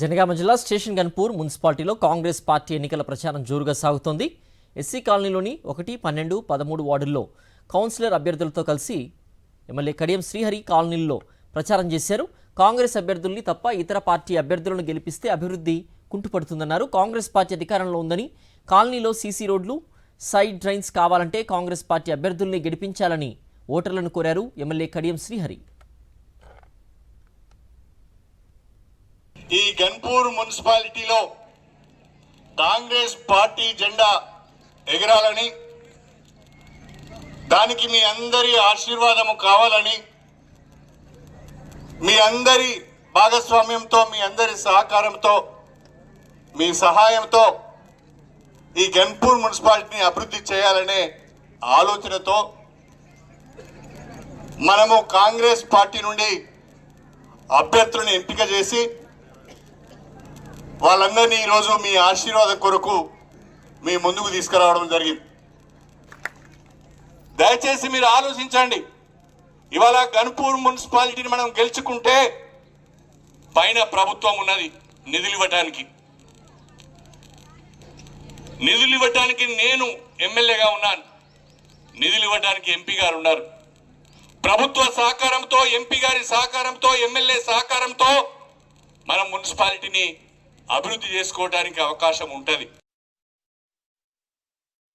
జనగామ జిల్లా స్టేషన్ గన్పూర్ మున్సిపాలిటీలో కాంగ్రెస్ పార్టీ ఎన్నికల ప్రచారం జోరుగా సాగుతోంది. ఎస్సీ కాలనీలోని 1, 12, 13 వార్డుల్లో కౌన్సిలర్ అభ్యర్థులతో కలిసి ఎమ్మెల్యే కడియం శ్రీహరి కాలనీల్లో ప్రచారం చేశారు. కాంగ్రెస్ అభ్యర్థుల్ని తప్ప ఇతర పార్టీ అభ్యర్థులను గెలిపిస్తే అభివృద్ధి కుంటుపడుతుందన్నారు. కాంగ్రెస్ పార్టీ అధికారంలో ఉందని, కాలనీలో సీసీ రోడ్లు, సైడ్ డ్రైన్స్ కావాలంటే కాంగ్రెస్ పార్టీ అభ్యర్థుల్ని గెలిపించాలని ఓటర్లను కోరారు ఎమ్మెల్యే కడియం శ్రీహరి. ఈ గన్పూర్ మున్సిపాలిటీలో కాంగ్రెస్ పార్టీ జెండా ఎగరాలని, దానికి మీ అందరి ఆశీర్వాదము కావాలని, మీ అందరి భాగస్వామ్యంతో, మీ అందరి సహకారంతో, మీ సహాయంతో ఈ గన్పూర్ మున్సిపాలిటీని అభివృద్ధి చేయాలనే ఆలోచనతో మనము కాంగ్రెస్ పార్టీ నుండి అభ్యర్థులను ఎంపిక చేసి వాళ్ళందరినీ ఈరోజు మీ ఆశీర్వాదం కొరకు మీ ముందుకు తీసుకురావడం జరిగింది. దయచేసి మీరు ఆలోచించండి. ఇవాళ గన్పూర్ మున్సిపాలిటీని మనం గెలుచుకుంటే పైన ప్రభుత్వం ఉన్నది నిధులు ఇవ్వటానికి నేను ఎమ్మెల్యేగా ఉన్నాను, నిధులు ఇవ్వటానికి ఎంపీ గారు ఉన్నారు. ప్రభుత్వ సహకారంతో, ఎంపీ గారి సహకారంతో, ఎమ్మెల్యే సహకారంతో మనం మున్సిపాలిటీని అభివృద్ధి చేసుకోవడానికి అవకాశం ఉంటుంది.